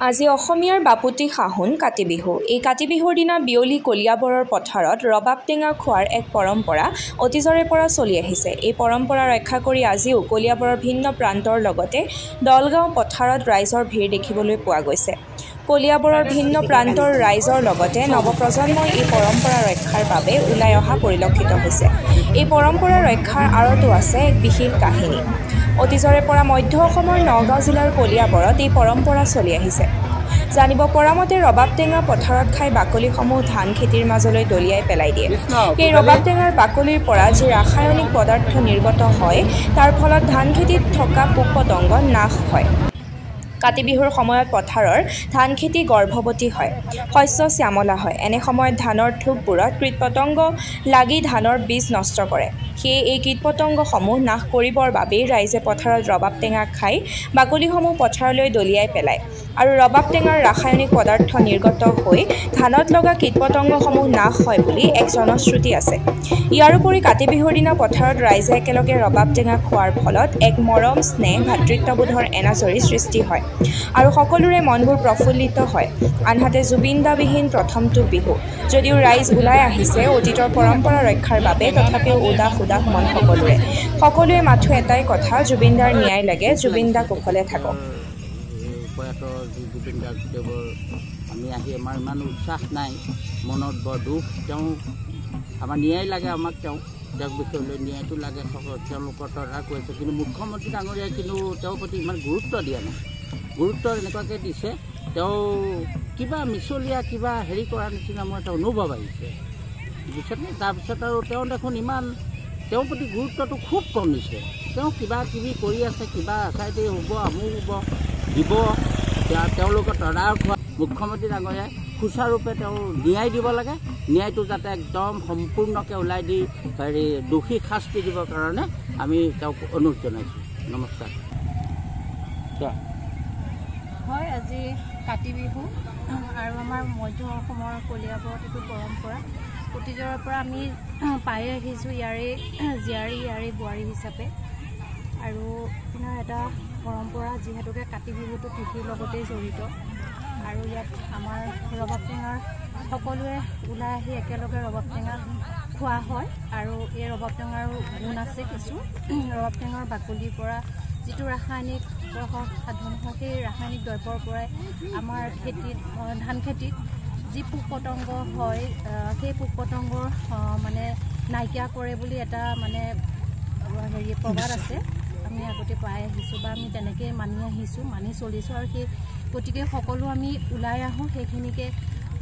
আজি অসমীয়াৰ বাপুতি সাহোন কাতি বিহু। এই কাতি বিহুৰ দিনা বিয়লি কলিয়াবৰৰ পথাৰত ৰবাব টেঙা খোৱাৰ এক পৰম্পৰা অতীজৰে পৰা চলি আহিছে। এই পৰম্পৰা ৰক্ষা কৰি আজিও কলিয়াবৰৰ ভিন্ন প্ৰান্তৰ লগতে দলগাঁও পথাৰত ৰাইজৰ ভিৰ দেখিবলৈ পোৱা গৈছে। কলিয়াবৰৰ ভিন্ন প্ৰান্তৰ ৰাইজৰ লগতে নৱপ্ৰজন্মই এই পৰম্পৰা ৰক্ষাৰ বাবে ওলাই অহা পৰিলক্ষিত হৈছে। এই পৰম্পৰা ৰক্ষাৰ আঁৰতো আছে এক বিশেষ কাহিনী। অতীজৰে পৰা মধ্য অসমৰ নগাঁও জিলাৰ কলিয়াবৰত এই পৰম্পৰা চলি আহিছে। জানিব পৰা মতে ৰবাব টেঙা পথাৰত খাই বাকলিসমূহ ধান খেতিৰ মাজলৈ দলিয়াই পেলাই দিয়ে। এই ৰবাব টেঙাৰ বাকলিৰ পৰা যি ৰাসায়নিক পদাৰ্থ নিৰ্গত হয় তাৰ ফলত ধান খেতিত থকা পোক পতংগ নাশ হয়। কাতি বিহুৰ সময়ত পথাৰৰ ধান খেতি গৰ্ভৱতী হয়, শস্য শ্যামলা হয়। এনে সময়ত ধানৰ ঠোকবোৰত কীট-পতংগ লাগি ধানৰ বীজ নষ্ট কৰে। সেয়ে এই কীট-পতংগসমূহ নাশ কৰিবৰ বাবেই ৰাইজে পথাৰত ৰবাব টেঙা খাই বাকলিসমূহ পথাৰলৈ দলিয়াই পেলায় আৰু ৰবাব টেঙাৰ ৰাসায়নিক পদাৰ্থ নিৰ্গত হৈ ধানত লগা কীট-পতংগসমূহ নাশ হয় বুলি এক জনশ্ৰুতি আছে। ইয়াৰোপৰি কাতি বিহুৰ দিনা পথাৰত ৰাইজে একেলগে ৰবাব টেঙা খোৱাৰ ফলত এক মৰম, স্নেহ, ভাতৃত্ববোধৰ এনাজৰী সৃষ্টি হয় আৰু সকলোৰে মনবোৰ প্ৰফুল্লিত হয়। আনহাতে জুবিনদাবিহীন প্ৰথমটো বিহু। যদিও ৰাইজ ওলাই আহিছে অতীতৰ পৰম্পৰা ৰক্ষাৰ বাবে, তথাপিও উদাস মন সকলোৰে। সকলোৱে মাথো এটাই কথা, জুবিনদাৰ ন্যায় লাগে, জুবিনদা কুশলে থাকক। আমি আহি আমাৰ ইমান উৎসাহ নাই, মনত বৰ দুখ। তেওঁ আমাৰ ন্যায় লাগে, আমাক তেওঁক বিষয়লৈ ন্যায়টো লাগে, তেওঁলোকৰ তথা কৈছে। কিন্তু মুখ্যমন্ত্ৰী ডাঙৰীয়াই কিন্তু তেওঁৰ প্ৰতি ইমান গুৰুত্ব দিয়া নাই। গুৰুত্ব এনেকুৱাকৈ দিছে, তেওঁ কিবা মিছলীয়া কিবা হেৰি কৰাৰ নিচিনা মোৰ এটা অনুভৱ আহিছে। তাৰপিছত আৰু তেওঁ দেখোন ইমান তেওঁৰ প্ৰতি গুৰুত্বটো খুব কমিছে। তেওঁ কিবা কিবি কৰি আছে, কিবা আচাইতে হ'ব, আমুক হ'ব, দিব, তেওঁলোকৰ তদাৰক হোৱা। মুখ্যমন্ত্ৰী ডাঙৰীয়াই সুচাৰুৰূপে তেওঁ ন্যায় দিব লাগে। ন্যায়টো যাতে একদম সম্পূৰ্ণকৈ ওলাই দি দোষী শাস্তি দিবৰ কাৰণে আমি তেওঁক অনুৰোধ জনাইছোঁ। নমস্কাৰ। হয়, আজি কাতি বিহু আৰু আমাৰ মধ্য অসমৰ কলিয়াবৰত এইটো পৰম্পৰা অতীজৰে পৰা আমি পাই আহিছোঁ, ইয়াৰে জীয়াৰী ইয়াৰে বোৱাৰী হিচাপে। আৰু আপোনাৰ এটা পৰম্পৰা, যিহেতুকে কাতি বিহুটো কৃষিৰ লগতেই জড়িত আৰু ইয়াত আমাৰ ৰবাব টেঙাৰ সকলোৱে ওলাই আহি একেলগে ৰবাব টেঙা খোৱা হয়। আৰু এই ৰবাব টেঙাৰো গুণ আছে কিছু। ৰবাব টেঙাৰ বাকলিৰ পৰা যিটো ৰাসায়নিক সাধন হয়, সেই ৰাসায়নিক দ্ৰব্যৰ পৰাই আমাৰ খেতিত, ধান খেতিত যি পোক পতংগ হয়, সেই পোক পতংগৰ মানে নাইকিয়া কৰে বুলি এটা মানে প্ৰবাদ আছে। আমি আগতে পাই আহিছোঁ বা আমি তেনেকৈ মানি চলিছোঁ। আৰু সেই গতিকে সকলো আমি ওলাই আহোঁ সেইখিনিকে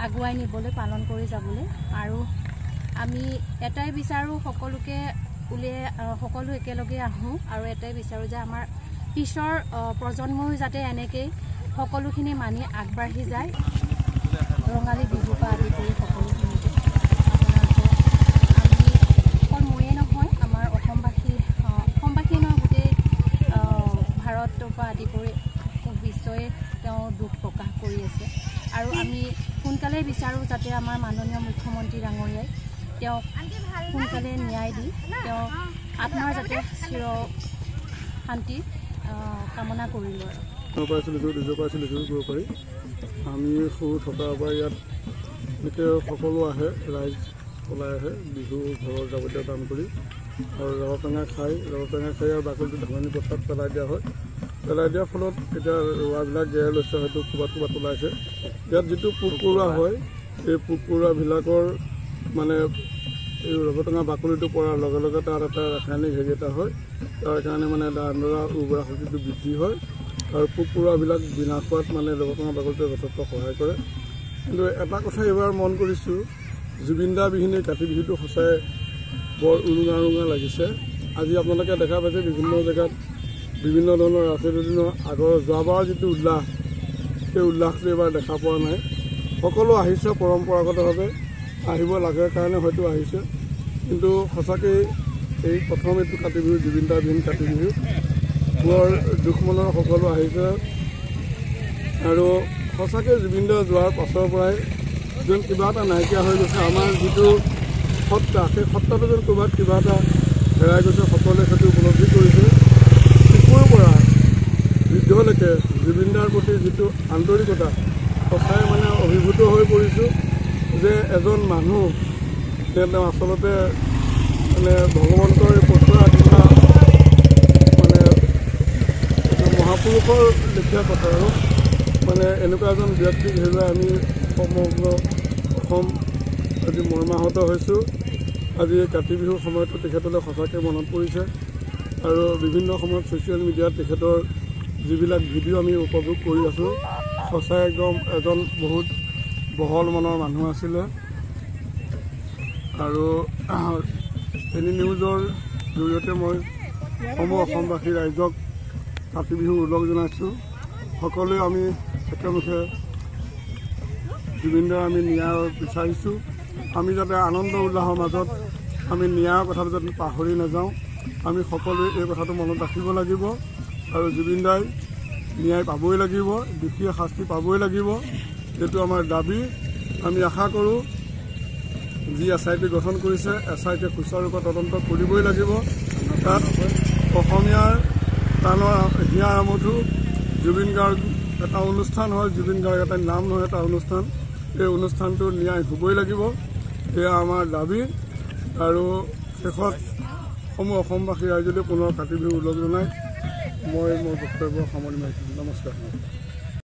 আগুৱাই নিবলৈ, পালন কৰি যাবলৈ। আৰু আমি এটাই বিচাৰোঁ, সকলো একেলগে আহোঁ আৰু এটাই বিচাৰোঁ যে আমাৰ পিছৰ প্ৰজন্মও যাতে এনেকৈ সকলোখিনি মানি আগবাঢ়ি যায়। ৰঙালী বিহুৰ পৰা আদি কৰি সকলোখিনিতে আপোনালোকে আমি অকল মোৰেই নহয়, আমাৰ অসমবাসীয়ে নহয়, গোটেই ভাৰতৰ পৰা আদি কৰি বিশ্বই তেওঁ দুখ প্ৰকাশ কৰি আছে। আৰু আমি সোনকালে বিচাৰোঁ যাতে আমাৰ মাননীয় মুখ্যমন্ত্ৰী ডাঙৰীয়াই তেওঁক সোনকালে ন্যায় দি তেওঁ আত্মাৰ যাতে চিৰ শান্তি কামনা কৰিলোঁ। কৰিব পাৰি। আমি সৰু থকাৰ পৰা ইয়াত এতিয়া সকলো আহে, ৰাইজ ওলাই আহে বিহু ঘৰৰ যাৱতীয় কাম কৰি আৰু ৰবাব টেঙা খাই আৰু বাকলিটো ধাননি পথাৰত পেলাই দিয়া হয়। পেলাই দিয়াৰ ফলত এতিয়া ৰোৱাবিলাক গেৰাই লৈছে, হয়তো ক'ৰবাত ওলাইছে। ইয়াত যিটো পোক পৰুৱা হয়, এই পোক পৰুৱাবিলাকৰ মানে এই ৰবাব টেঙা বাকলিটো পৰাৰ লগে লগে তাত এটা ৰাসায়নিক হেৰি এটা হয়, তাৰ কাৰণে মানে ধানৰ উৰ্বৰা শক্তিটো বৃদ্ধি হয় আৰু পোক পৰুৱাবিলাক বিনাশ হোৱাত মানে ৰবাব টেঙা বাকলিটোৱে যথেষ্ট সহায় কৰে। কিন্তু এটা কথা এইবাৰ মন কৰিছোঁ, জুবিনদাবিহীন কাতি বিহুটো সঁচাই বৰ উৰুঙা লাগিছে। আজি আপোনালোকে দেখা পাইছে বিভিন্ন জেগাত বিভিন্ন ধৰণৰ ৰাজনীতিৰ আগৰ যোৱাবাৰ যিটো উল্লাস, সেই উল্লাসটো এইবাৰ দেখা পোৱা নাই। সকলো আহিছে পৰম্পৰাগতভাৱে, আহিব লাগে কাৰণে হয়তো আহিছে। কিন্তু সঁচাকৈ এই প্ৰথম এইটো কাতি বিহু, জুবিনদাবিহীন কাতি বিহু, বৰ দুখ মনৰ সকলো আহিছে। আৰু সঁচাকৈ জুবিনদা যোৱাৰ পাছৰ পৰাই যেন কিবা এটা নাইকিয়া হৈ গৈছে। আমাৰ যিটো সত্তা, সেই সত্তাটো যেন ক'ৰবাত কিবা এটা হেৰাই গৈছে, সকলোৱে সেইটো উপলব্ধি কৰিছে। শিশুৰ পৰা সদ্যলৈকে জুবিন দাৰ প্ৰতি যিটো আন্তৰিকতা সঁচাই মানে অভিভূত হৈ পৰিছোঁ যে এজন মানুহ তেওঁ আচলতে মানে ভগৱন্তৰ পঠোৱা কিবা মানে মহাপুৰুষৰ লেখীয়া কথা আৰু মানে এনেকুৱা এজন ব্যক্তিক হেৰুৱাই আমি সমগ্ৰ অসম আজি মৰ্মাহত হৈছোঁ। আজি কাতি বিহুৰ সময়তো তেখেতলৈ সঁচাকৈ মনত পৰিছে আৰু বিভিন্ন সময়ত ছ'চিয়েল মিডিয়াত তেখেতৰ যিবিলাক ভিডিঅ' আমি উপভোগ কৰি আছোঁ সঁচাই একদম এজন বহুত বহল মনৰ মানুহ আছিলে। আৰু এনি নিউজৰ জৰিয়তে মই অসমবাসী ৰাইজক কাতি বিহুৰ ওলগ জনাইছোঁ। সকলোৱে আমি একেমুখে জুবিন দাৰ আমি ন্যায় বিচাৰিছোঁ। আমি যাতে আনন্দ উল্লাহৰ মাজত আমি ন্যায়ৰ কথাটো যাতে পাহৰি নাযাওঁ, আমি সকলোৱে এই কথাটো মনত ৰাখিব লাগিব আৰু জুবিন দাই ন্যায় পাবই লাগিব, দোষীয়ে শাস্তি পাবই লাগিব, এইটো আমাৰ দাবী। আমি আশা কৰোঁ যি SIT গঠন কৰিছে SIT সুচাৰুৰূপে তদন্ত কৰিবই লাগিব। তাত অসমীয়াৰ প্ৰাণৰ হিয়াৰ আমঠু জুবিন গাৰ্গ এটা অনুষ্ঠান হয়, জুবিন গাৰ্গ এটা নাম নহয়, এটা অনুষ্ঠান। এই অনুষ্ঠানটো ন্যায় হ'বই লাগিব, এয়া আমাৰ দাবী। আৰু শেষত অসমবাসী ৰাইজলৈ পুনৰ কাতি বিহু ওলগ জনাই মই মোৰ বক্তব্য সামৰণি মাৰিছোঁ। নমস্কাৰ।